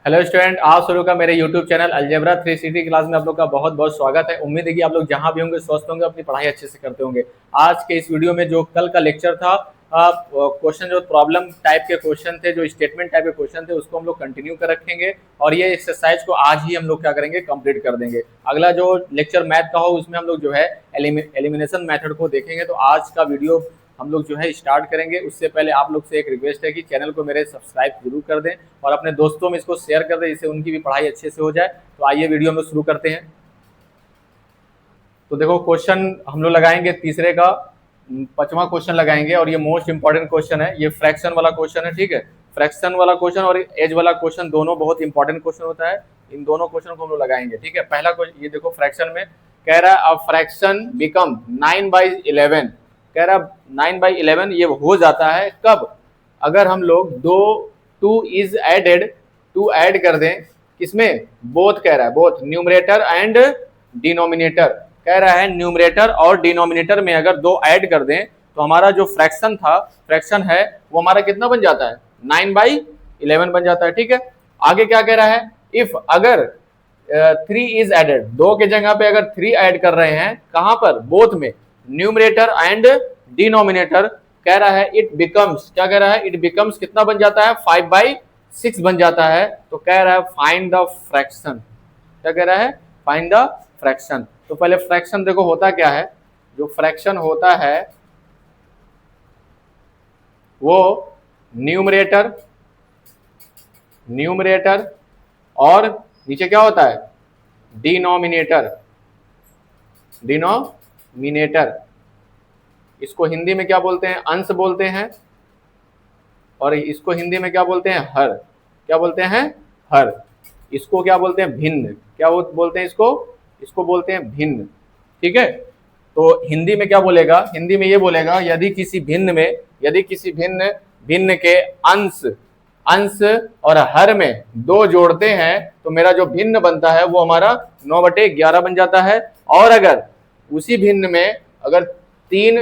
Hello student, आप शुरू का मेरे यूट्यूब चैनल अलजेब्रा 360 क्लास में आप लोग का बहुत बहुत स्वागत है। उम्मीद है कि आप लोग जहां भी होंगे स्वस्थ होंगे, अपनी पढ़ाई अच्छे से करते होंगे। आज के इस वीडियो में जो कल का लेक्चर था, क्वेश्चन जो प्रॉब्लम टाइप के क्वेश्चन थे, जो स्टेटमेंट टाइप के क्वेश्चन थे, उसको हम लोग कंटिन्यू कर रखेंगे और ये एक्सरसाइज को आज ही हम लोग क्या करेंगे, कंप्लीट कर देंगे। अगला जो लेक्चर मैथ का हो उसमें हम लोग जो है एलिमिनेशन मेथड को देखेंगे। तो आज का वीडियो हम लोग जो है स्टार्ट करेंगे। उससे पहले आप लोग से एक रिक्वेस्ट है कि चैनल को मेरे सब्सक्राइब जरूर कर दें और अपने दोस्तों में इसको शेयर कर दें, जिससे उनकी भी पढ़ाई अच्छे से हो जाए। तो आइए वीडियो हम लोग शुरू करते हैं। तो देखो, क्वेश्चन हम लोग लगाएंगे तीसरे का 5वां क्वेश्चन लगाएंगे और ये मोस्ट इंपॉर्टेंट क्वेश्चन है। ये फ्रैक्शन वाला क्वेश्चन है, ठीक है। फ्रैक्शन वाला क्वेश्चन और एज वाला क्वेश्चन दोनों बहुत इंपॉर्टेंट क्वेश्चन होता है। इन दोनों क्वेश्चन को हम लोग लगाएंगे, ठीक है। पहला क्वेश्चन ये देखो, फ्रैक्शन में कह रहा है अ फ्रैक्शन बिकम 9/11। कह रहा 9/11 ये हो जाता है कब? अगर हम लोग दो two is added, two add कर दें किसमें? बोथ कह रहा है, बोथ न्यूमरेटर एंड डिनोमिनेटर। कह रहा है न्यूमरेटर और डिनोमिनेटर में अगर दो ऐड कर दें तो हमारा जो फ्रैक्शन था, फ्रैक्शन है, वो हमारा कितना बन जाता है? 9/11 बन जाता है, ठीक है। आगे क्या कह रहा है? इफ अगर 3 इज एडेड, दो के जगह पे अगर 3 ऐड कर रहे हैं, कहां पर? बोथ में, न्यूमरेटर एंड डिनोमिनेटर। कह रहा है इट बिकम्स, क्या कह रहा है? इट बिकम्स कितना बन जाता है? 5/6 बन जाता है। तो कह रहा है फाइंड द फ्रैक्शन। क्या कह रहा है? Find the fraction. तो पहले फ्रैक्शन देखो होता क्या है। जो फ्रैक्शन होता है वो न्यूमरेटर, न्यूमरेटर और नीचे क्या होता है? Denominator, denominator. इसको हिंदी में क्या बोलते हैं? अंश बोलते हैं। और इसको हिंदी में क्या बोलते हैं? हर। क्या बोलते हैं? हर। इसको क्या बोलते हैं? भिन्न। क्या बोलते हैं इसको? इसको बोलते हैं भिन्न, ठीक है। तो हिंदी में क्या बोलेगा? हिंदी में ये बोलेगा यदि किसी भिन्न में, यदि किसी भिन्न भिन्न के अंश, अंश और हर में दो जोड़ते हैं तो मेरा जो भिन्न बनता है वो हमारा 9/11 बन जाता है। और अगर उसी भिन्न में अगर 3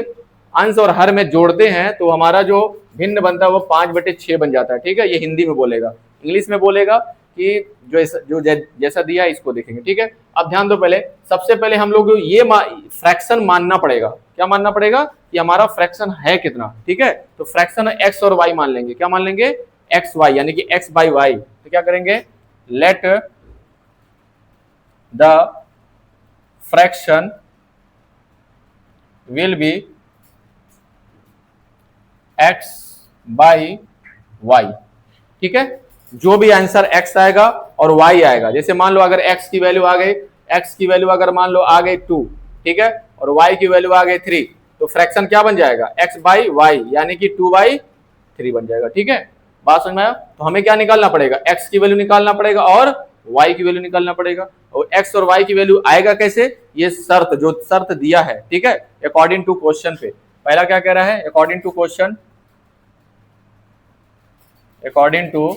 अंश और हर में जोड़ते हैं तो हमारा जो भिन्न बनता है वो 5/6 बन जाता है, ठीक है। ये हिंदी में बोलेगा। इंग्लिश में बोलेगा कि जो जैसा दिया है इसको देखेंगे, ठीक है। अब ध्यान दो, पहले सबसे पहले हम लोग ये फ्रैक्शन मानना पड़ेगा। क्या मानना पड़ेगा? कि हमारा फ्रैक्शन है कितना, ठीक है। तो फ्रैक्शन एक्स और वाई मान लेंगे। क्या मान लेंगे? एक्स वाई, यानी कि एक्स बाई वाई। तो क्या करेंगे? Let the fraction will be X by Y, ठीक है। जो भी आंसर एक्स आएगा और वाई आएगा, जैसे मान लो अगर एक्स की वैल्यू आ गई, एक्स की वैल्यू अगर मान लो आ गई 2, ठीक है, और वाई की वैल्यू आ गई 3, तो फ्रैक्शन क्या बन जाएगा? एक्स बाई वाई, यानी कि 2/3 बन जाएगा, ठीक है। बात समझ में आया? तो हमें क्या निकालना पड़ेगा? एक्स की वैल्यू निकालना पड़ेगा और वाई की वैल्यू निकालना पड़ेगा। और एक्स और वाई की वैल्यू आएगा कैसे? ये शर्त, जो शर्त दिया है, ठीक है, अकॉर्डिंग टू क्वेश्चन पे। पहला क्या कह रहा है? According to question, according to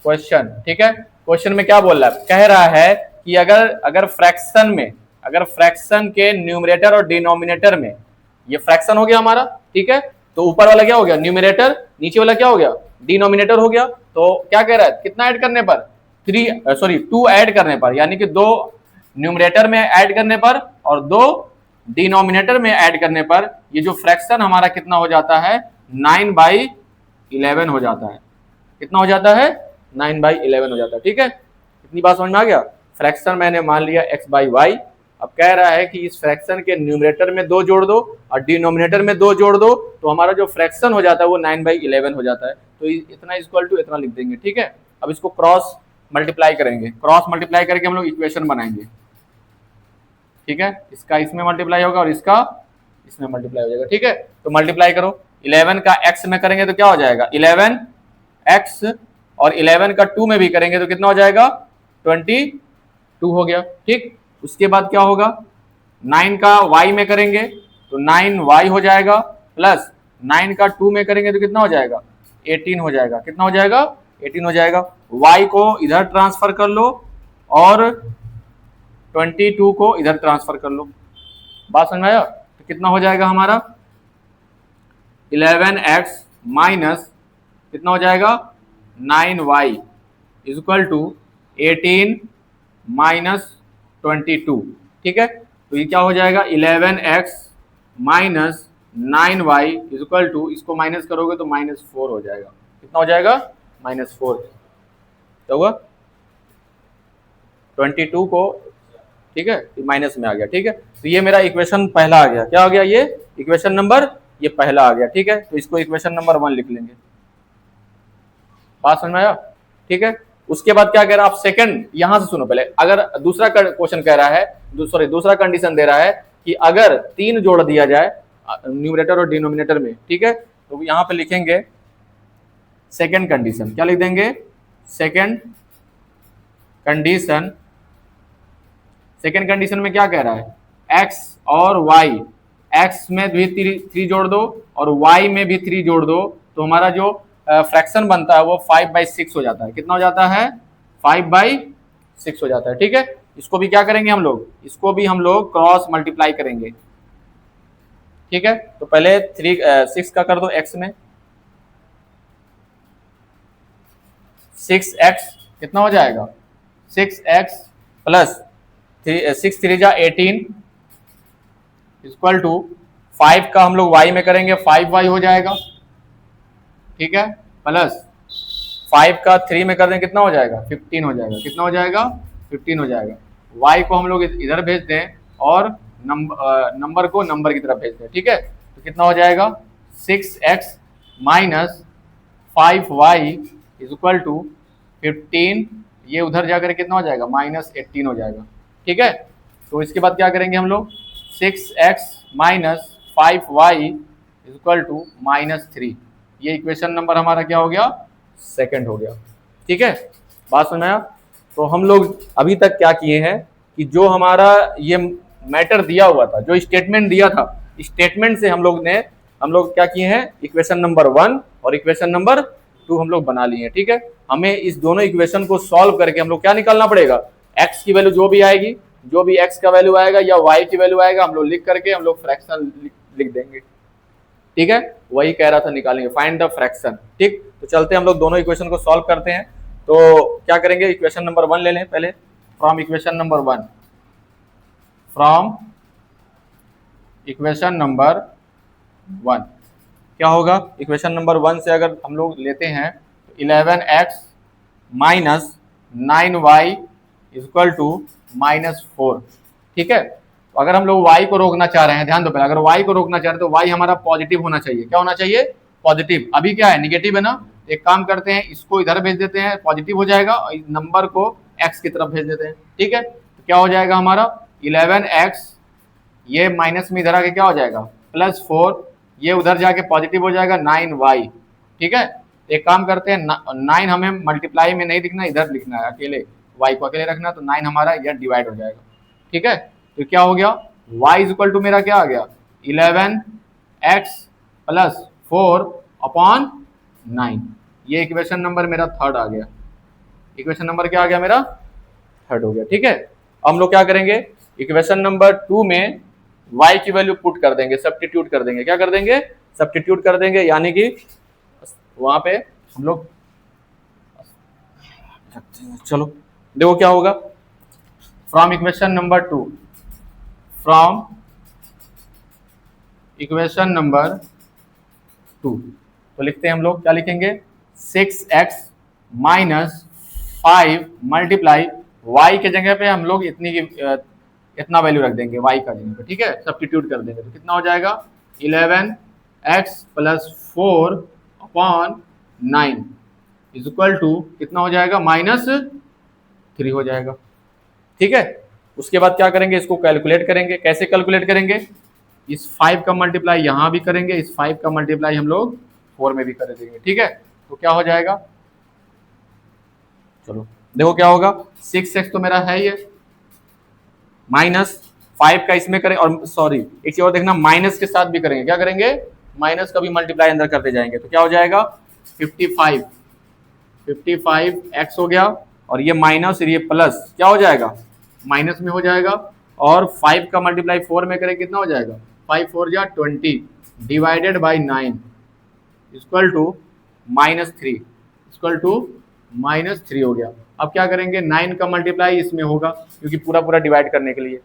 question, ठीक है। क्वेश्चन में क्या बोल रहा है? कह रहा है कि अगर फ्रैक्शन में, अगर फ्रैक्शन के न्यूमरेटर और डिनोमिनेटर में, ये फ्रैक्शन हो गया हमारा, ठीक है, तो ऊपर वाला क्या हो गया? न्यूमरेटर, नीचे वाला क्या हो गया? डिनोमिनेटर हो गया। तो क्या कह रहा है? कितना ऐड करने पर? 2 ऐड करने पर, यानी कि 2 न्यूमरेटर में ऐड करने पर और 2 डिनोमिनेटर में ऐड करने पर ये जो फ्रैक्शन हमारा कितना हो जाता है? 9/11 हो जाता है। कितना हो जाता है? 9/11 हो जाता है, ठीक है। इतनी बात समझ में आ गया? फ्रैक्शन मैंने मान लिया x बाई वाई। अब कह रहा है कि इस फ्रैक्शन के न्यूमरेटर में 2 जोड़ दो और डिनोमिनेटर में 2 जोड़ दो, तो हमारा जो फ्रैक्शन हो जाता है वो 9/11 हो जाता है। तो इतना इक्वल टू इतना लिख देंगे, ठीक है। अब इसको क्रॉस मल्टीप्लाई करेंगे, क्रॉस मल्टीप्लाई करके हम लोग इक्वेशन बनाएंगे, ठीक है। इसका इसमें मल्टीप्लाई होगा और इसका इसमें मल्टीप्लाई हो जाएगा, ठीक है। तो मल्टीप्लाई करो, 11 का x में करेंगे तो क्या हो जाएगा? 11x, और 11 का 2 में भी करेंगे तो कितना हो जाएगा? 22 हो गया, ठीक। उसके बाद क्या होगा? 9 का y में करेंगे तो 9y हो जाएगा, प्लस 9 का 2 में करेंगे तो कितना हो जाएगा? 18 हो जाएगा। कितना हो जाएगा? 18 हो जाएगा। y को इधर ट्रांसफर कर लो और 22 को इधर ट्रांसफर कर लो। बात समझ में आया? तो कितना हो जाएगा हमारा? 11x माइनस कितना हो जाएगा? 9y is equal to 18 minus 22, ठीक है। तो ये क्या हो जाएगा 11x minus 9y is equal to, इसको माइनस करोगे तो -4 हो जाएगा। कितना हो जाएगा -4, क्या हुआ 22 को, ठीक है, माइनस में आ गया, ठीक है। तो ये मेरा इक्वेशन पहला आ गया, क्या हो गया ये इक्वेशन नंबर, ये पहला आ गया, ठीक है। तो इसको इक्वेशन नंबर 1 लिख लेंगे, बात समझ में आया, ठीक है। उसके बाद क्या कह रहा है आप सेकंड, यहां से सुनो पहले, अगर दूसरा क्वेश्चन कह रहा है, सॉरी दूसरा कंडीशन दे रहा है कि अगर 3 जोड़ दिया जाए न्यूमरेटर और डिनोमिनेटर में, ठीक है, तो यहां पे लिखेंगे सेकंड कंडीशन, क्या लिख देंगे सेकंड कंडीशन। सेकंड कंडीशन में क्या कह रहा है x और y, x में भी 3 जोड़ दो और y में भी 3 जोड़ दो, तो हमारा जो फ्रैक्शन बनता है वो 5/6 हो जाता है। कितना हो जाता है 5/6 हो जाता है, ठीक है। इसको भी क्या करेंगे हम लोग, इसको भी हम लोग क्रॉस मल्टीप्लाई करेंगे, ठीक है। तो पहले 6 का कर दो x में, 6x कितना हो जाएगा 6x प्लस 6 3 जा 18 इक्वल टू 5 का हम लोग y में करेंगे 5y हो जाएगा, ठीक है, प्लस 5 का 3 में कर दें कितना हो जाएगा 15 हो जाएगा। कितना हो जाएगा 15 हो जाएगा। y को हम लोग इधर भेज दें और नंबर को नंबर की तरफ भेज दें, ठीक है। तो कितना हो जाएगा 6x minus 5y is equal to 15, ये उधर जाकर कितना हो जाएगा -18 हो जाएगा, ठीक है। तो इसके बाद क्या करेंगे हम लोग 6x minus 5y is equal to -3, ये इक्वेशन नंबर हमारा क्या हो गया सेकंड हो गया, ठीक है। बात समझ में आया। तो हम लोग अभी तक क्या किए हैं कि जो हमारा ये मैटर दिया हुआ था, जो स्टेटमेंट दिया था, स्टेटमेंट से हम लोग क्या किए हैं इक्वेशन नंबर 1 और इक्वेशन नंबर 2 हम लोग बना लिए हैं, ठीक है। हमें इस दोनों इक्वेशन को सॉल्व करके हम लोग क्या निकालना पड़ेगा, x की वैल्यू जो भी आएगी, जो भी x का वैल्यू आएगा या y की वैल्यू आएगा, हम लोग लिख करके हम लोग फ्रैक्शन लिख देंगे, ठीक है। वही कह रहा था निकालेंगे, फाइंड द फ्रैक्शन, ठीक। तो चलते हैं हम लोग दोनों इक्वेशन को सॉल्व करते हैं। तो क्या करेंगे इक्वेशन नंबर 1 ले लें पहले, from equation number 1, from equation number 1 क्या होगा, इक्वेशन नंबर 1 से अगर हम लोग लेते हैं तो 11x minus 9y is equal to -4, ठीक है। तो अगर हम लोग y को रोकना चाह रहे हैं, ध्यान दो पहले, अगर y को रोकना चाह रहे हैं तो y हमारा पॉजिटिव होना चाहिए। क्या होना चाहिए पॉजिटिव, अभी क्या है निगेटिव है ना। एक काम करते हैं इसको इधर भेज देते हैं, पॉजिटिव हो जाएगा, और नंबर को x की तरफ भेज देते हैं, ठीक है। तो क्या हो जाएगा हमारा 11x, ये माइनस में इधर आके क्या हो जाएगा +4, ये उधर जाके पॉजिटिव हो जाएगा 9y, ठीक है। एक काम करते हैं 9 हमें मल्टीप्लाई में नहीं लिखना, इधर लिखना है अकेले, y को अकेले रखना, तो 9 हमारा इधर डिवाइड हो जाएगा, ठीक है। तो क्या हो गया y इज इक्वल टू मेरा क्या आ गया 11x प्लस 4/9, ये इक्वेशन नंबर मेरा थर्ड आ गया। इक्वेशन नंबर क्या आ गया मेरा थर्ड हो गया, ठीक है। हम लोग क्या करेंगे इक्वेशन नंबर 2 में y की वैल्यू पुट कर देंगे, सब्स्टिट्यूट कर देंगे, क्या कर देंगे सब्स्टिट्यूट कर देंगे, यानी कि वहां पे हम लोग चलो देखो क्या होगा from equation number 2, from equation number 2 तो लिखते हैं हम लोग, क्या लिखेंगे 6x माइनस 5 मल्टीप्लाई y के जगह पे हम लोग इतना वैल्यू रख देंगे y का जगह पे, ठीक है, सब्स्टिट्यूट कर देंगे। तो कितना हो जाएगा 11x plus 4/9 is equal to कितना हो जाएगा -3 हो जाएगा, ठीक है। उसके बाद क्या करेंगे इसको कैलकुलेट करेंगे। कैसे कैलकुलेट करेंगे, इस 5 का मल्टीप्लाई यहाँ भी करेंगे, इस 5 का मल्टीप्लाई हम लोग 4 में भी कर देंगे, ठीक है। तो क्या हो जाएगा, चलो देखो क्या होगा 6x तो मेरा है ये, माइनस 5 का इसमें करें, और सॉरी एक चीज और देखना, माइनस के साथ भी करेंगे, क्या करेंगे माइनस का भी मल्टीप्लाई अंदर करते जाएंगे। तो क्या हो जाएगा 55x हो गया, और ये माइनस और ये प्लस क्या हो जाएगा माइनस में हो जाएगा, और 5 का मल्टीप्लाई 4 में करें कितना हो जाएगा 5 4 जा 20 divided by 9 equal to -3 equal to -3 हो गया। अब क्या करेंगे, 9 का मल्टीप्लाई इसमें होगा क्योंकि पूरा पूरा डिवाइड करने के लिए,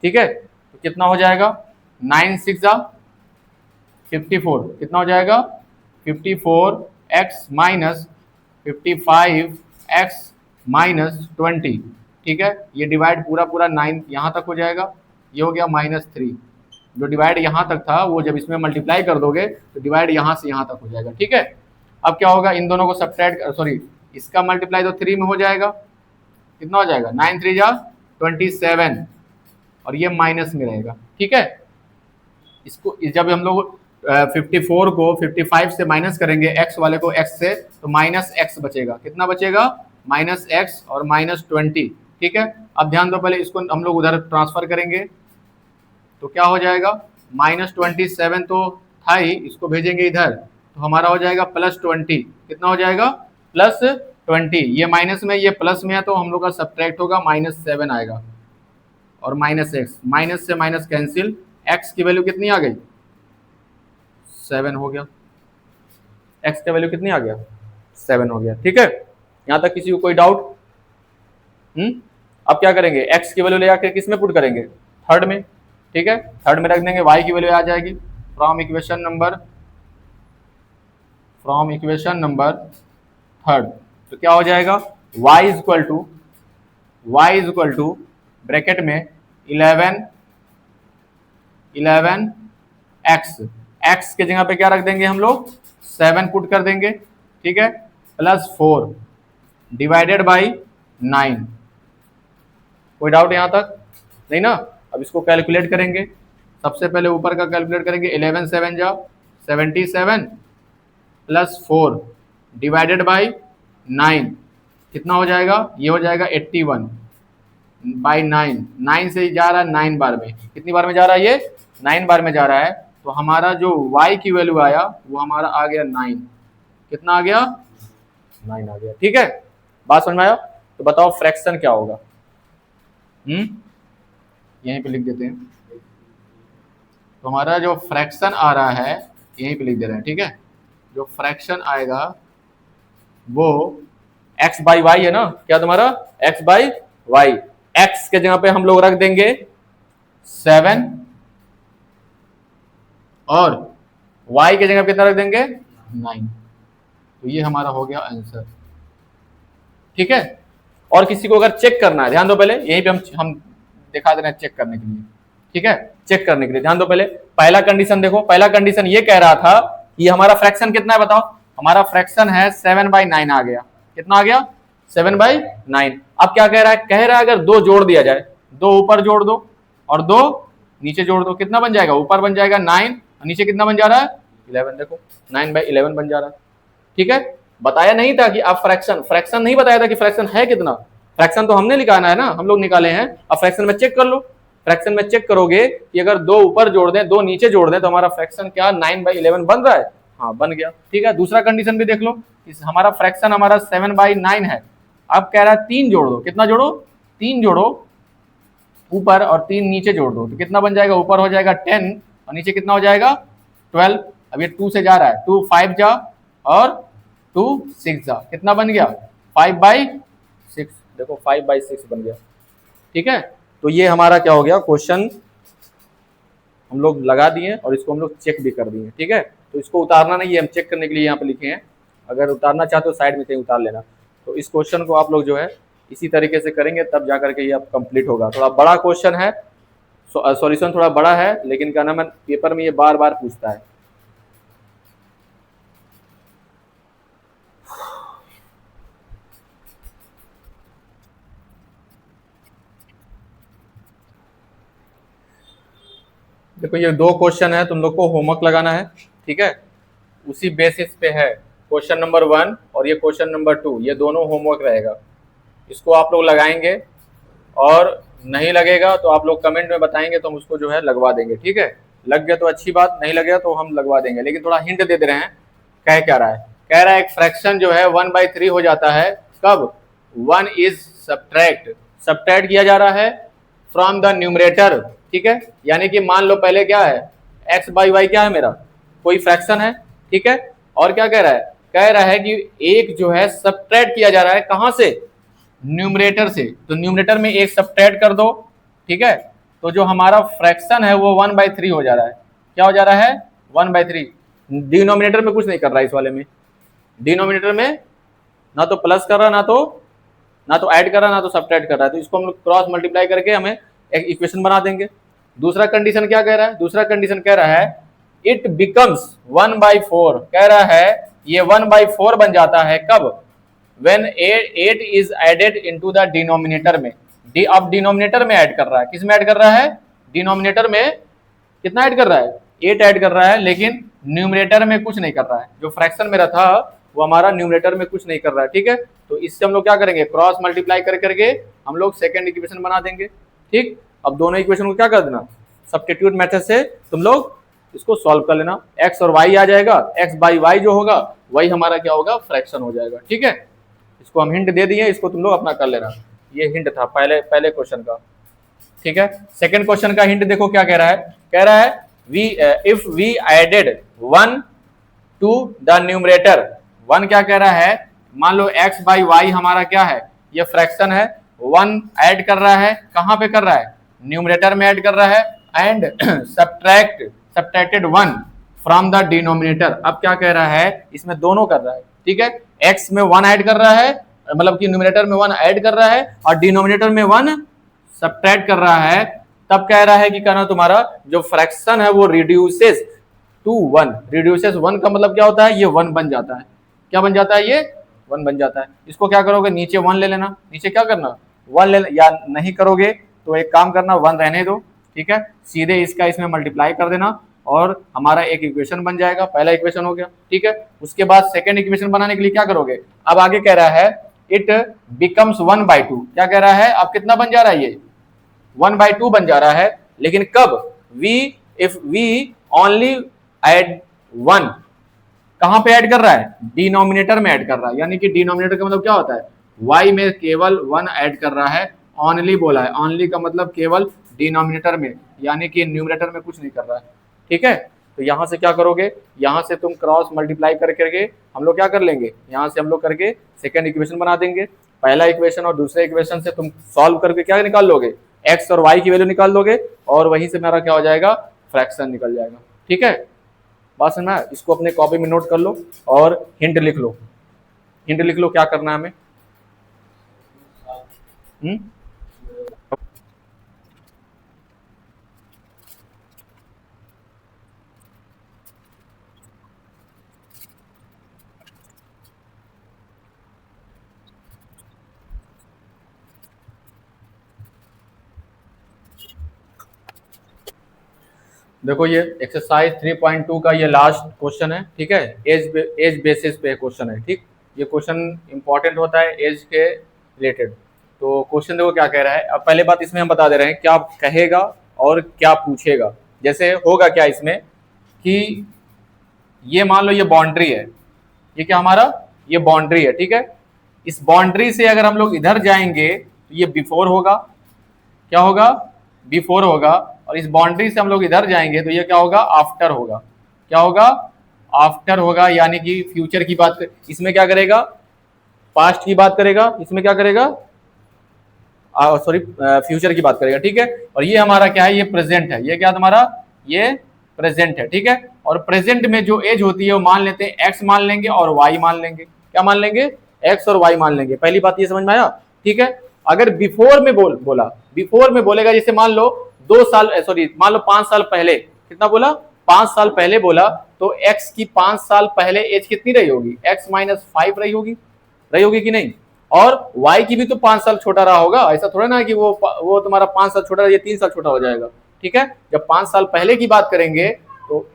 ठीक है। तो कितना हो जाएगा, 9 6 54, कितना हो जाएगा 54x माइनस 55x माइनस 20, ठीक है। ये डिवाइड पूरा पूरा 9 यहाँ तक हो जाएगा, ये हो गया -3। जो डिवाइड यहाँ तक था वो जब इसमें मल्टीप्लाई कर दोगे तो डिवाइड यहाँ से यहाँ तक हो जाएगा, ठीक है। अब क्या होगा, इन दोनों को सब्ट्रैक्ट, सॉरी इसका मल्टीप्लाई तो 3 में हो जाएगा, कितना हो जाएगा 9 3 27, और ये माइनस में रहेगा, ठीक है। इसको जब हम लोग 54 को 55 से माइनस करेंगे, x वाले को x से, तो -x बचेगा, कितना बचेगा -x और -20, ठीक है। अब ध्यान दो, पहले इसको हम लोग उधर ट्रांसफर करेंगे तो क्या हो जाएगा, -27 तो था ही, इसको भेजेंगे इधर तो हमारा हो जाएगा +20, कितना हो जाएगा +20। ये माइनस में, ये प्लस में है तो हम लोग का सब्ट्रैक्ट होगा, -7 आएगा और -x, माइनस से माइनस कैंसिल, x की वैल्यू कितनी आ गई 7 हो गया, x का वैल्यू कितनी आ गया 7 हो गया, ठीक है। यहाँ तक किसी को कोई डाउट? अब क्या करेंगे, x की वैल्यू ले आके किस में पुट करेंगे, थर्ड में, ठीक है। थर्ड में रख देंगे, y की वैल्यू आ जाएगी फ्रॉम इक्वेशन नंबर थर्ड। तो क्या हो जाएगा, y इक्वल टू ब्रैकेट में 11x, x के जगह पे क्या रख देंगे हम लोग 7 पुट कर देंगे, ठीक है, +4 डिवाइडेड बाई 9। कोई डाउट यहाँ तक? नहीं ना। अब इसको कैलकुलेट करेंगे, सबसे पहले ऊपर का कैलकुलेट करेंगे, 11 7 77 +4 डिवाइडेड बाई 9, कितना हो जाएगा, ये हो जाएगा 81 बाई 9, 9 से जा रहा है 9 बार में, कितनी बार में जा रहा है, ये 9 बार में जा रहा है। तो हमारा जो y की वैल्यू आया वो हमारा आ गया 9, कितना आ गया 9 आ गया, ठीक है। बात समझ में आया? तो बताओ फ्रैक्शन क्या होगा, यहीं पे लिख देते हैं। तो हमारा जो फ्रैक्शन आ रहा है यहीं पे लिख दे रहे हैं, ठीक है। जो फ्रैक्शन आएगा वो x बाई वाई है ना, क्या तुम्हारा x बाई वाई, x के जगह पे हम लोग रख देंगे 7 और y के जगह पे कितना रख देंगे 9। तो ये हमारा हो गया आंसर, ठीक है। और किसी को अगर चेक करना है, ध्यान दो पहले, यहीं पे हम दिखा दे रहे हैं चेक करने के लिए, ठीक है। चेक करने के लिए ध्यान दो, पहले पहला कंडीशन देखो, पहला कंडीशन ये कह रहा था कि हमारा फ्रैक्शन कितना है, बताओ। हमारा फ्रैक्शन है 7/9 आ गया, कितना आ गया 7/9। अब क्या कह रहा है, कह रहा है अगर 2 जोड़ दिया जाए, 2 ऊपर जोड़ दो और 2 नीचे जोड़ दो, कितना बन जाएगा, ऊपर बन जाएगा 9 और नीचे कितना बन जा रहा है 11, देखो 9/11 बन जा रहा है, ठीक है। बताया नहीं था कि आप फ्रैक्शन नहीं बताया था कि फ्रैक्शन है कितना, फ्रैक्शन तो हमने निकालना है ना, हम लोग निकाले हैं। अब फ्रैक्शन में चेक कर लो, फ्रैक्शन में चेक करोगे कि अगर 2 ऊपर जोड़ दें 2 नीचे जोड़ दें तो हमारा फ्रैक्शन क्या 9/11 बन रहा है, हाँ बन गया, ठीक है। दूसरा कंडीशन भी देख लो, हमारा फ्रैक्शन हमारा 7/9 है। अब कह रहा है 3 जोड़ दो, कितना जोड़ो 3 जोड़ो ऊपर और 3 नीचे जोड़ दो, तो कितना बन जाएगा, ऊपर हो जाएगा 10 और नीचे कितना हो जाएगा 12। अब ये 2 से जा रहा है, 2 5 जा और 2 6 जा, कितना बन गया 5/6, देखो 5/6 बन गया, ठीक है। तो ये हमारा क्या हो गया, क्वेश्चन हम लोग लगा दिए और इसको हम लोग चेक भी कर दिए, ठीक है। तो इसको उतारना नहीं है, हम चेक करने के लिए यहाँ पे लिखे हैं, अगर उतारना चाहते हो साइड में कहीं उतार लेना। तो इस क्वेश्चन को आप लोग जो है इसी तरीके से करेंगे तब जा करके ये अब कंप्लीट होगा। थोड़ा बड़ा क्वेश्चन है, सॉल्यूशन थोड़ा बड़ा है, लेकिन क्या नाम है पेपर में ये बार बार पूछता है। देखो ये 2 क्वेश्चन है, तुम लोग को होमवर्क लगाना है, ठीक है। उसी बेसिस पे है क्वेश्चन नंबर 1 और ये क्वेश्चन नंबर 2, ये दोनों होमवर्क रहेगा। इसको आप लोग लगाएंगे और नहीं लगेगा तो आप लोग कमेंट में बताएंगे तो हम उसको जो है लगवा देंगे, ठीक है। लग गया तो अच्छी बात, नहीं लगेगा तो हम लगवा देंगे। लेकिन थोड़ा हिंट दे रहे हैं, कह क्या रहा है, कह रहा है एक फ्रैक्शन जो है 1/3 हो जाता है कब, 1 इज सब्ट्रैक्ट किया जा रहा है फ्रॉम द न्यूमरेटर, ठीक है। यानी कि मान लो पहले क्या है x/y क्या है मेरा, कोई फ्रैक्शन है, ठीक है। और क्या कह रहा है कह रहा है कि एक जो है सब्ट्रैक्ट किया जा रहा है, कहां से, न्यूमरेटर से। तो न्यूमरेटर में एक सब्ट्रैक्ट कर दो, ठीक है। तो जो हमारा फ्रैक्शन है वो 1/3 हो जा रहा है। क्या हो जा रहा है, 1/3। डिनोमिनेटर में कुछ नहीं कर रहा है इस वाले में, डिनोमिनेटर में ना तो प्लस कर रहा, ना तो ऐड कर रहा, ना तो सब्ट्रैक्ट कर रहा है। तो इसको हम लोग क्रॉस मल्टीप्लाई करके हमें एक इक्वेशन बना देंगे। दूसरा कंडीशन क्या कह रहा है, दूसरा कंडीशन कह रहा है इट बिकम्स 1/4, कह रहा है ये 1/4 बन जाता है कब, when 8 is added into the denominator में। अब डिनोमिनेटर में ऐड कर रहा है, किस में ऐड कर रहा है, डिनोमिनेटर में कितना ऐड कर रहा है, 8 ऐड कर रहा है, लेकिन न्यूमरेटर में कुछ नहीं कर रहा है। जो फ्रैक्शन मेरा था वो हमारा न्यूमरेटर में कुछ नहीं कर रहा है, ठीक है। तो इससे हम लोग क्या करेंगे, क्रॉस मल्टीप्लाई कर करके हम लोग सेकंड इक्वेशन बना देंगे, ठीक। अब दोनों इक्वेशन को क्या कर देना, सब्स्टिट्यूट मेथड से तुम लोग इसको सॉल्व कर लेना, x और y आ जाएगा, x/y जो होगा वही हमारा क्या होगा, फ्रैक्शन हो जाएगा, ठीक है। इसको हम हिंट दे दिए, इसको तुम लोग अपना कर लेना। ये हिंट था पहले क्वेश्चन का, ठीक है। सेकंड क्वेश्चन का हिंट देखो क्या कह रहा है, कह रहा है if we added 1 to the numerator, 1 क्या कह रहा है, मान लो x/y हमारा क्या है, ये फ्रैक्शन है, 1 ऐड कर रहा है, कहां पे कर रहा है, न्यूमरेटर में ऐड कर रहा है, and subtracted 1 from the denominator. अब क्या कह रहा है, इसमें दोनों कर रहा है, ठीक है। x में 1 ऐड कर रहा है, मतलब कि न्यूमरेटर में 1 ऐड कर रहा है और डिनोमिनेटर में 1 सब्ट्रैक्ट कर रहा है। तब कह रहा है कि कहना तुम्हारा जो फ्रैक्शन है वो रिड्यूसेस टू 1। रिड्यूसेस 1 का मतलब क्या होता है, ये 1 बन जाता है। क्या बन जाता है, ये 1 बन जाता है। इसको क्या करोगे, नीचे 1 ले लेना, नीचे क्या करना 1 ले, या नहीं करोगे तो एक काम करना 1 रहने दो, ठीक है। सीधे इसका इसमें मल्टीप्लाई कर देना और हमारा एक इक्वेशन बन जाएगा, पहला इक्वेशन हो गया, ठीक है। उसके बाद सेकंड इक्वेशन बनाने के लिए क्या करोगे, अब आगे कह रहा है इट बिकम्स 1/2। क्या कह रहा है, अब कितना बन जा रहा है, ये 1/2 बन जा रहा है, लेकिन कब, इफ वी ओनली ऐड 1, कहां पे ऐड कर रहा है, डिनोमिनेटर में ऐड कर रहा है। यानी कि डिनोमिनेटर का मतलब क्या होता है, y में केवल 1 ऐड कर रहा है, ओनली बोला है, ओनली का मतलब केवल डिनोमिनेटर में, यानी कि न्यूमरेटर में कुछ नहीं कर रहा है, ठीक है। तो यहां से क्या करोगे, यहां से तुम क्रॉस मल्टीप्लाई करके हम लोग क्या कर लेंगे, यहां से हम लोग करके सेकंड इक्वेशन बना देंगे। पहला इक्वेशन और दूसरे इक्वेशन से तुम सॉल्व करके क्या निकाल लोगे, x और y की वैल्यू निकाल लोगे और वहीं से मेरा क्या हो जाएगा, फ्रैक्शन निकल जाएगा, ठीक है। बात समझ में आया? इसको अपने कॉपी में नोट कर लो और हिंट लिख लो, हिंट लिख लो क्या करना है हमें। देखो ये एक्सरसाइज 3.2 का ये लास्ट क्वेश्चन है, ठीक है। एज बेसिस पे क्वेश्चन है, ठीक। ये क्वेश्चन इंपॉर्टेंट होता है एज के रिलेटेड। तो क्वेश्चन देखो क्या कह रहा है। अब पहले बात इसमें हम बता दे रहे हैं क्या कहेगा और क्या पूछेगा। जैसे होगा क्या इसमें कि ये मान लो ये बाउंड्री है, ये क्या हमारा, ये बाउंड्री है, ठीक है। इस बाउंड्री से अगर हम लोग इधर जाएंगे तो ये बिफोर होगा, क्या होगा, बिफोर होगा। और इस बाउंड्री से हम लोग इधर जाएंगे तो ये क्या होगा, आफ्टर होगा। क्या होगा, आफ्टर होगा, यानी कि फ्यूचर की बात इसमें क्या करेगा, पास्ट की बात करेगा, इसमें क्या करेगा, सॉरी फ्यूचर की बात करेगा, ठीक है। और ये हमारा क्या है, ये प्रेजेंट है, ये क्या तुम्हारा, ये प्रेजेंट है, ठीक है। और प्रेजेंट में जो एज होती है वो मान लेते हैं एक्स मान लेंगे और वाई मान लेंगे। क्या मान लेंगे, एक्स और वाई मान लेंगे। पहली बात ये समझ में आया, ठीक है। अगर बिफोर में बोला, बिफोर में बोलेगा, जैसे मान लो 2 साल, सॉरी मान लो 5 साल पहले, कितना बोला, 5 साल पहले बोला, तो x की 5 साल पहले एज कितनी रही होगी, x - 5 रही होगी कि नहीं। और y की भी तो 5 साल छोटा रहा होगा, ऐसा थोड़ा ना कि वो तुम्हारा 5 साल छोटा, ये 3 साल छोटा हो जाएगा, ठीक है। जब 5 साल पहले की बात करेंगे तो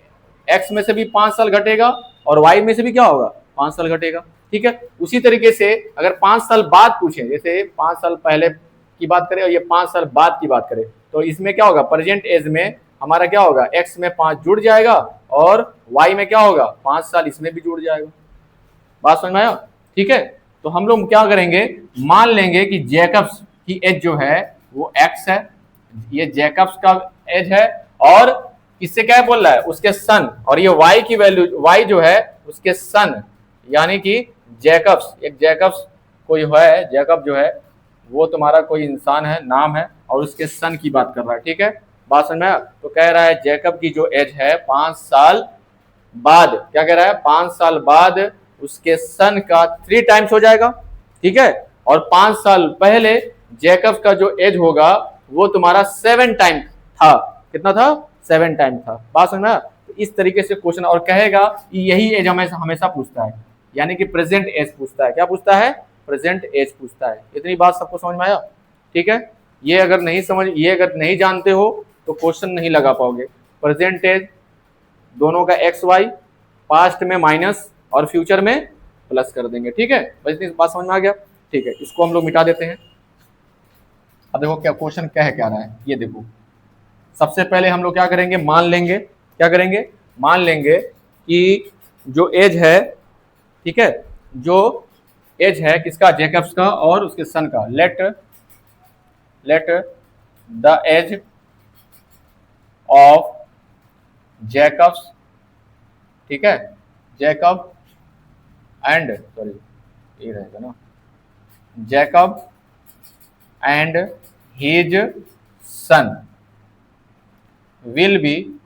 x में से भी 5 साल घटेगा और y में से भी क्या होगा, 5 साल घटेगा, ठीक है। उसी तरीके से अगर 5 साल बाद पूछे, जैसे 5 साल पहले की बात करें और ये 5 साल बाद की बात करें, तो इसमें क्या होगा, प्रेजेंट एज में हमारा क्या होगा, x में 5 जुड़ जाएगा और y में क्या होगा, 5 साल इसमें भी जुड़ जाएगा। बात समझ में आया, ठीक है। तो हम लोग क्या करेंगे, मान लेंगे कि जैकब्स की एज जो है वो x है, ये जैकब्स का एज है, और किससे क्या बोल रहा है, उसके सन, और ये y की वैल्यू, y जो है उसके सन, यानी कि जैकब्स, एक जैकब्स कोई है, जैकब जो है वो तुम्हारा कोई इंसान है, नाम है, और उसके सन की बात कर रहा है, ठीक है। बात समझ में आया? तो कह रहा है जैकब की जो एज है 5 साल बाद, क्या कह रहा है, 5 साल बाद उसके सन का 3 टाइम्स हो जाएगा, ठीक है। और 5 साल पहले जैकब का जो एज होगा वो तुम्हारा 7 टाइम था। कितना था? 7 टाइम था। बात समझ में आया? तो इस तरीके से क्वेश्चन, और कहेगा कि यही एज हमेशा हमेशा पूछता है, यानी कि प्रेजेंट एज पूछता है। क्या पूछता है? प्रेजेंट एज पूछता है। इतनी बात सबको समझ में आया? ठीक है। ये अगर नहीं जानते हो तो क्वेश्चन नहीं लगा पाओगे। प्रेजेंट एज दोनों का एक्स वाई, पास्ट में माइनस और फ्यूचर में प्लस कर देंगे, ठीक है। बस इतनी बात समझ में आ गया? ठीक है, इसको हम लोग मिटा देते हैं। अब देखो क्या क्वेश्चन कह क्या रहा है, ये देखो। सबसे पहले हम लोग क्या करेंगे, मान लेंगे, क्या करेंगे, मान लेंगे कि जो एज है, ठीक है, जो एज है किसका, जैकब्स का और उसके सन का, let the age of Jacob's, ठीक है, जैकब एंड, सॉरी ये रहेगा ना, Jacob and his son will be,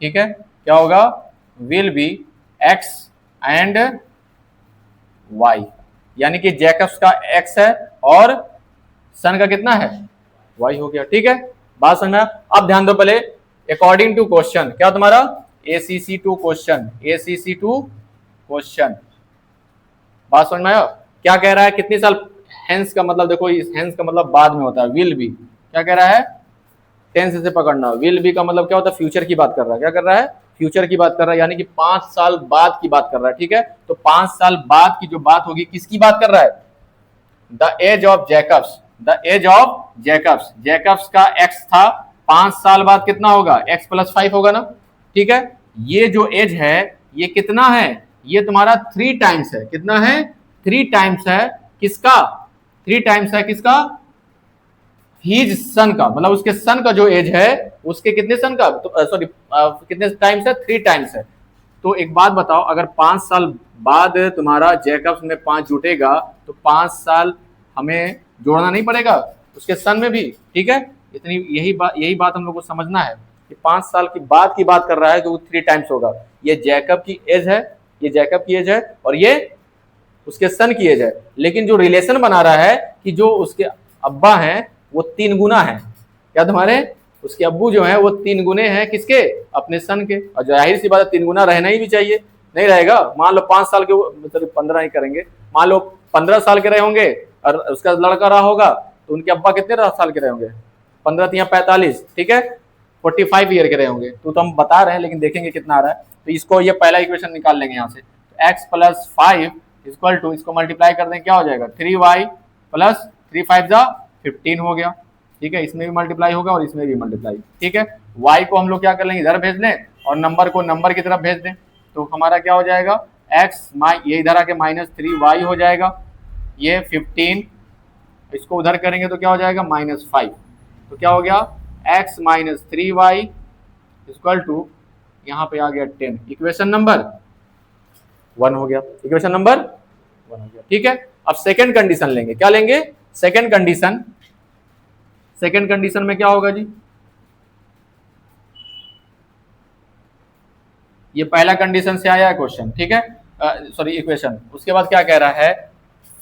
ठीक है, क्या होगा, will be X and Y, यानी कि जैकब्स का एक्स है और सन का कितना है, वाई हो गया, ठीक है। बात समझना। अब ध्यान दो पहले, अकॉर्डिंग टू क्वेश्चन, क्या तुम्हारा ACC2 क्वेश्चन, ACC2 क्वेश्चन। बात समझ में आया? क्या कह रहा है, कितनी साल, हेंस का मतलब देखो, इस हेंस का मतलब बाद में होता है, विल बी, क्या कह रहा है, टेंस से पकड़ना, विल बी का मतलब क्या होता है, फ्यूचर की बात कर रहा है, क्या कर रहा है, फ्यूचर की बात कर रहा है, यानी कि 5 साल बाद की बात कर रहा है, ठीक है। तो 5 साल बाद की जो बात होगी, किसकी बात कर रहा है, the age of Jacob's, the age of Jacob's, Jacob's का एक्स था, 5 साल बाद कितना होगा, एक्स प्लस 5 होगा ना, ठीक है। ये जो एज है ये कितना है, ये तुम्हारा 3 टाइम्स है, कितना है, 3 टाइम्स है, किसका, 3 टाइम्स है किसका, हीज सन का, मतलब उसके सन का जो एज है उसके कितने सन का, तो सॉरी कितने टाइम्स है, 3 टाइम्स है। तो एक बात बताओ, अगर 5 साल बाद तुम्हारा जैकब्स में 5 जुटेगा तो 5 साल हमें जोड़ना नहीं पड़ेगा उसके सन में भी, ठीक है। इतनी यही बात हम लोग को समझना है कि 5 साल की बात कर रहा है कि वो 3 टाइम्स होगा। ये जैकब की एज है, ये जैकब की एज है और ये उसके सन की एज है, लेकिन जो रिलेशन बना रहा है कि जो उसके अब्बा हैं वो 3 गुना है, क्या तुम्हारे उसके अब्बू जो है वो 3 गुने हैं किसके, अपने सन के। और जाहिर सी बात है 3 गुना रहना ही भी चाहिए, नहीं रहेगा, मान लो 5 साल के, मतलब 15 ही करेंगे, मान लो 15 साल के रहे होंगे और उसका लड़का रहा होगा तो उनके अब्बा कितने साल के रहे होंगे, 15 या 45, ठीक है, 45 ईयर के रहे होंगे। तो हम बता रहे हैं लेकिन देखेंगे कितना आ रहा है। तो इसको ये पहला इक्वेशन निकाल लेंगे यहाँ से, तो x प्लस 5 इक्वल टू, इसको मल्टीप्लाई कर दें क्या हो जाएगा, 3y प्लस 3 5 15 हो गया, ठीक है। इसमें भी मल्टीप्लाई होगा और इसमें भी मल्टीप्लाई, ठीक है। y को हम लोग क्या कर लेंगे, इधर भेज दें और नंबर को नंबर की तरफ भेज दें, तो हमारा क्या हो जाएगा, x ये इधर आके -3y हो जाएगा, ये 15, इसको उधर करेंगे तो क्या हो जाएगा -5, तो क्या हो गया, x - 3y इक्वल टू, यहाँ पे आ गया 10, इक्वेशन नंबर 1 हो गया, इक्वेशन नंबर 1 हो गया, ठीक है। अब सेकंड कंडीशन लेंगे, क्या लेंगे, सेकंड कंडीशन, सेकंड कंडीशन में क्या होगा जी, ये पहला कंडीशन से आया है क्वेश्चन, ठीक है, सॉरी इक्वेशन। उसके बाद क्या कह रहा है,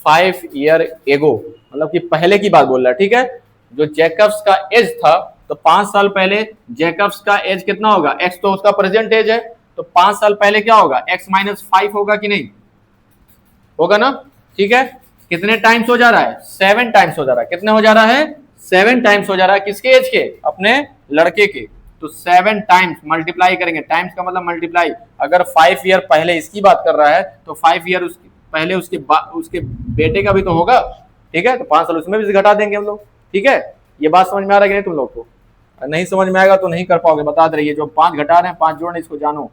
5 ईयर एगो, मतलब कि पहले की बात बोल रहा है, ठीक है। जो जैकब्स का एज था, तो 5 साल पहले जैकब्स का एज कितना होगा, एक्स तो उसका प्रेजेंट एज है, तो 5 साल पहले क्या होगा, x -5 होगा कि नहीं, होगा ना, ठीक है। कितने टाइम्स हो जा रहा है, 7 टाइम्स हो जा रहा है, कितने हो जा रहा है, 7 टाइम्स हो जा रहा है, किसके एज के, अपने लड़के के। तो 7 टाइम्स मल्टीप्लाई करेंगे, टाइम्स का मतलब मल्टीप्लाई, अगर 5 ईयर पहले इसकी बात कर रहा है तो 5 ईयर पहले उसके बेटे का भी तो होगा, ठीक है, तो 5 साल उसमें भी घटा देंगे हम लोग, ठीक है। ये बात समझ में आ रहा है कि नहीं तुम लोग को, नहीं समझ में आएगा तो नहीं कर पाओगे, बता दे रही है, जो 5 घटा रहे हैं 5 जोड़ रहे हैं, इसको जानो।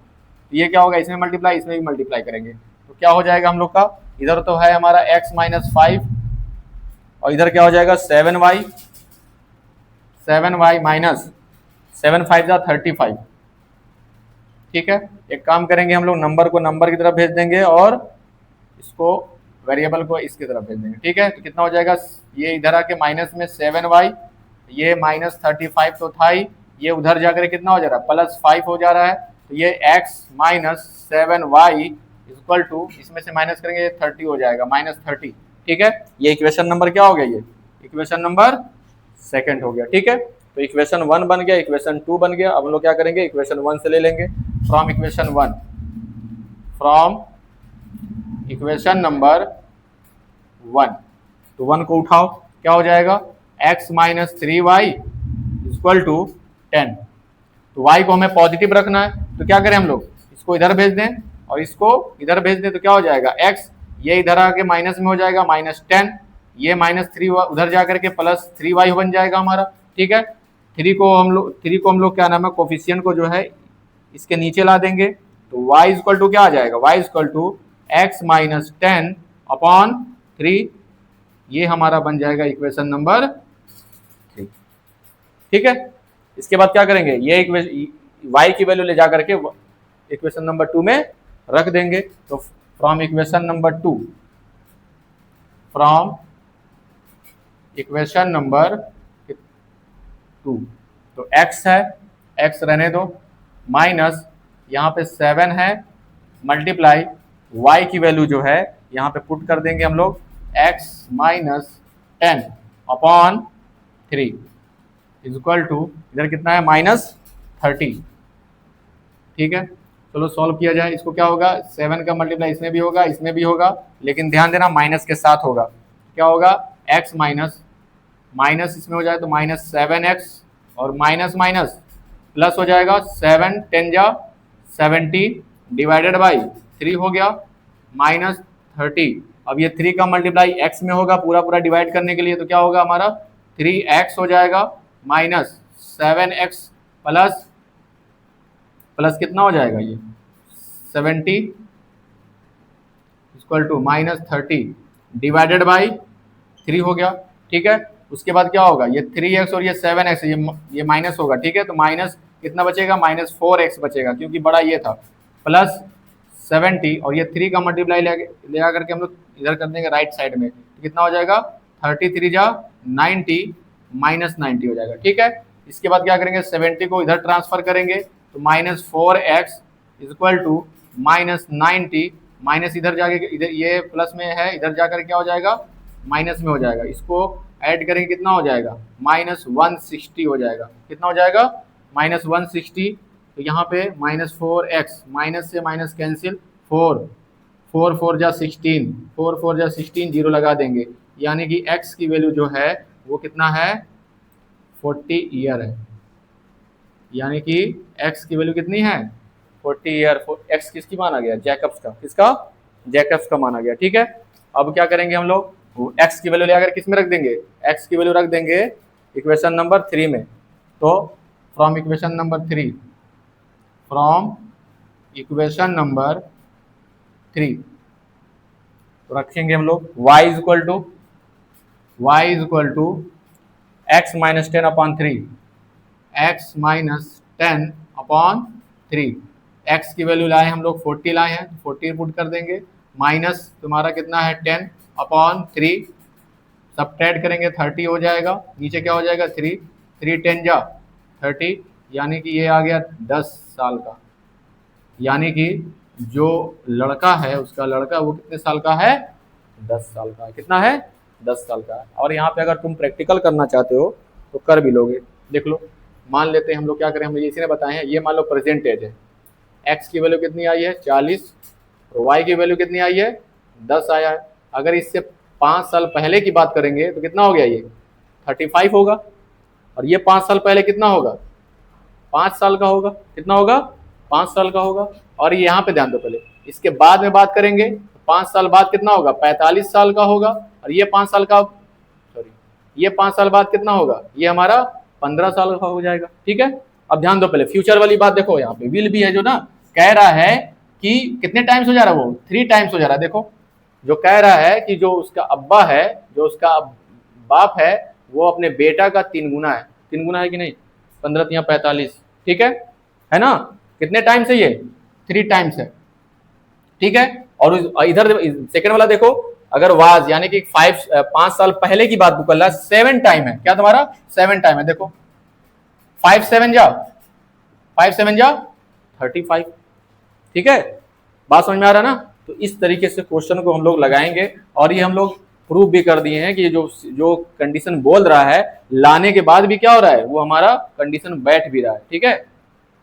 ये क्या होगा, इसमें मल्टीप्लाई इसमें भी मल्टीप्लाई करेंगे तो क्या हो जाएगा हम लोग का, इधर तो है हमारा x - 5 और इधर क्या हो जाएगा 7y माइनस 7 5 35, ठीक है। एक काम करेंगे हम लोग, नंबर को नंबर की तरफ भेज देंगे और इसको वेरिएबल को इसकी तरफ भेज देंगे, ठीक है। तो कितना हो जाएगा, ये इधर आके माइनस में 7y, ये माइनस 35 तो था ही, ये उधर जाकर कितना हो जा रहा है, प्लस 5 हो जा रहा है। तो ये x minus 7y equal to, इसमें से माइनस करेंगे 30 हो जाएगा, माइनस 30, ठीक है। ये इक्वेशन नंबर क्या हो गया, ये इक्वेशन नंबर सेकंड हो गया, ठीक है। तो इक्वेशन 1 बन गया, इक्वेशन 2 बन गया। अब हम लोग क्या करेंगे, इक्वेशन 1 से ले लेंगे, from equation 1, from equation number 1। तो 1 को उठाओ, क्या हो जाएगा, x minus 3y equal to 10। तो y को हमें पॉजिटिव रखना है, तो क्या करें हम लोग, इसको इधर भेज दें और इसको इधर भेज दें, तो क्या हो जाएगा, x ये इधर आके माइनस में हो जाएगा, माइनस 10, ये माइनस 3 उधर जाकर के प्लस 3y बन जाएगा हमारा, ठीक है। 3 को हम लोग क्या नाम है, कोफिशिएंट को जो है इसके नीचे ला देंगे, तो y इक्वल टू क्या आ जाएगा, y equal to x minus 10 upon 3, ये हमारा बन जाएगा इक्वेशन नंबर 3, ठीक है। इसके बाद क्या करेंगे, ये y की वैल्यू ले जा करके इक्वेशन नंबर 2 में रख देंगे। तो from equation number 2, from equation number 2, तो x है, x रहने दो, माइनस यहाँ पे 7 है, मल्टीप्लाई y की वैल्यू जो है यहाँ पे पुट कर देंगे हम लोग, x minus 10 upon 3 equal to, इधर कितना है, माइनस 30, ठीक है। चलो सॉल्व किया जाए, इसको क्या होगा, 7 का मल्टीप्लाई इसमें भी होगा, इसमें भी होगा, लेकिन ध्यान देना माइनस के साथ होगा। क्या होगा, x माइनस माइनस इसमें हो जाए तो माइनस 7x और माइनस माइनस प्लस हो जाएगा, 7 10 जा 70 डिवाइडेड बाई 3 हो गया, माइनस 30। अब ये 3 का मल्टीप्लाई x में होगा, पूरा पूरा डिवाइड करने के लिए, तो क्या होगा हमारा 3x हो जाएगा, माइनस 7x प्लस प्लस कितना हो जाएगा, ये 70 equal to minus 30 divided by 3 हो गया, ठीक है। उसके बाद क्या होगा, ये 3x और ये 7x, ये माइनस होगा, ठीक है। तो माइनस कितना बचेगा, माइनस 4x बचेगा, क्योंकि बड़ा ये था, प्लस 70 और ये 3 का मल्टीप्लाई ले आकर के हम लोग इधर कर देंगे राइट साइड में, तो कितना हो जाएगा, 33 जा 90 माइनस 90 हो जाएगा, ठीक है। इसके बाद क्या करेंगे, 70 को इधर ट्रांसफर करेंगे, तो minus 4x equal to minus 90, minus इधर जाके इधर ये प्लस में है, इधर जाकर क्या हो जाएगा, माइनस में हो जाएगा। इसको ऐड करेंगे कितना हो जाएगा, माइनस 160 हो जाएगा, कितना हो जाएगा, माइनस 160। तो यहाँ पे माइनस 4x, माइनस से माइनस कैंसिल, 4 4 जा 16, 4 जा 16, जीरो लगा देंगे, यानी कि x की वैल्यू जो है वो कितना है, 40 ईयर है, यानी कि x की वैल्यू कितनी है, 40 ईयर। x किसकी माना गया, जैकब्स का, किसका, जैकब्स का माना गया, ठीक है। अब क्या करेंगे हम लोग, x की वैल्यू लेकर किस में रख देंगे, x की वैल्यू रख देंगे इक्वेशन नंबर 3 में। तो from equation number 3, from equation number 3 तो रखेंगे हम लोग y equal to x minus 10 upon 3, x minus 10 upon 3, x की वैल्यू लाए हम लोग 40 लाए हैं, 40 पुट कर देंगे, माइनस तुम्हारा कितना है 10 अपॉन 3, सब्ट्रैक्ट करेंगे 30 हो जाएगा, नीचे क्या हो जाएगा 3 10 जा 30, यानी कि ये आ गया 10 साल का, यानी कि जो लड़का है उसका लड़का वो कितने साल का है, 10 साल का है, कितना है, 10 साल का है। और यहाँ पे अगर तुम प्रैक्टिकल करना चाहते हो तो कर भी लोगे, देख लो। मान लेते हैं हम लोग क्या करें, हम इसी ने बताए हैं, ये मान लो प्रेजेंट एज है, x की वैल्यू कितनी आई है 40 और y की वैल्यू कितनी आई है 10 आया है। अगर इससे 5 साल पहले की बात करेंगे तो कितना हो गया, ये 35 होगा, और ये 5 साल पहले कितना होगा, 5 साल का होगा, कितना होगा, 5 साल का होगा। और यहाँ पे ध्यान दो, पहले इसके बाद में बात करेंगे, 5 साल बाद कितना होगा, 45 साल का होगा, और ये 5 साल का, सॉरी ये 5 साल बाद कितना होगा, ये हमारा 15 साल का हो जाएगा, ठीक है। अब ध्यान दो, पहले फ्यूचर वाली बात देखो, यहाँ पे विल भी है जो ना कह रहा है कि कितने टाइम्स हो जा रहा है, वो 3 टाइम्स हो जा रहा है। देखो जो कह रहा है कि जो उसका अब्बा है, जो उसका बाप है, वो अपने बेटा का 3 गुना है, 3 गुना है कि नहीं, 15 या 45, ठीक है ना, कितने टाइम्स है ये, 3 टाइम्स है, ठीक है। और इधर सेकंड वाला देखो, अगर वाज यानी कि 5 साल पहले की बात कर रहा है, 7 टाइम है, क्या तुम्हारा 7 टाइम है, देखो 5 7 जा 35, ठीक है, बात समझ में आ रहा है ना। तो इस तरीके से क्वेश्चन को हम लोग लगाएंगे, और ये हम लोग प्रूव भी कर दिए हैं कि जो जो कंडीशन बोल रहा है लाने के बाद भी क्या हो रहा है, वो हमारा कंडीशन बैठ भी रहा है, ठीक है।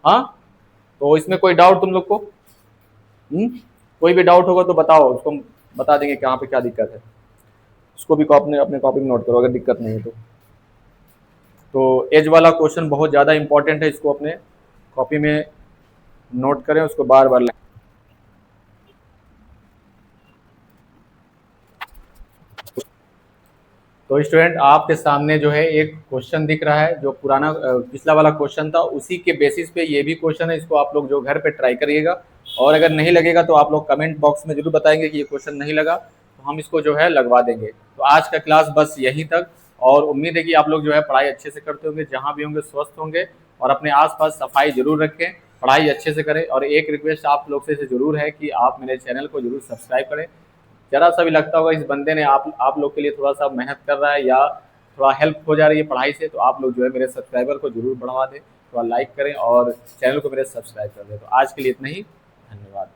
हाँ, तो इसमें कोई डाउट तुम लोग को? कोई भी डाउट होगा तो बताओ, उसको हम बता देंगे कहाँ पे क्या दिक्कत है। उसको भी अपने कॉपी में नोट करो अगर दिक्कत नहीं है तो एज वाला क्वेश्चन बहुत ज़्यादा इंपॉर्टेंट है, इसको अपने कॉपी में नोट करें, उसको बार बार लें। तो स्टूडेंट आपके सामने जो है एक क्वेश्चन दिख रहा है, जो पुराना पिछला वाला क्वेश्चन था, उसी के बेसिस पे ये भी क्वेश्चन है। इसको आप लोग जो घर पे ट्राई करिएगा, और अगर नहीं लगेगा तो आप लोग कमेंट बॉक्स में जरूर बताएंगे कि ये क्वेश्चन नहीं लगा, तो हम इसको जो है लगवा देंगे। तो आज का क्लास बस यहीं तक, और उम्मीद है कि आप लोग जो है पढ़ाई अच्छे से करते होंगे, जहाँ भी होंगे स्वस्थ होंगे, और अपने आसपास सफाई जरूर रखें, पढ़ाई अच्छे से करें। और एक रिक्वेस्ट आप लोग से जरूर है कि आप मेरे चैनल को जरूर सब्सक्राइब करें। जरा सा भी लगता होगा इस बंदे ने आप लोग के लिए थोड़ा सा मेहनत कर रहा है, या थोड़ा हेल्प हो जा रही है पढ़ाई से, तो आप लोग जो है मेरे सब्सक्राइबर को जरूर बढ़वा दें, थोड़ा लाइक करें और चैनल को मेरे सब्सक्राइब कर दें। तो आज के लिए इतना ही, धन्यवाद।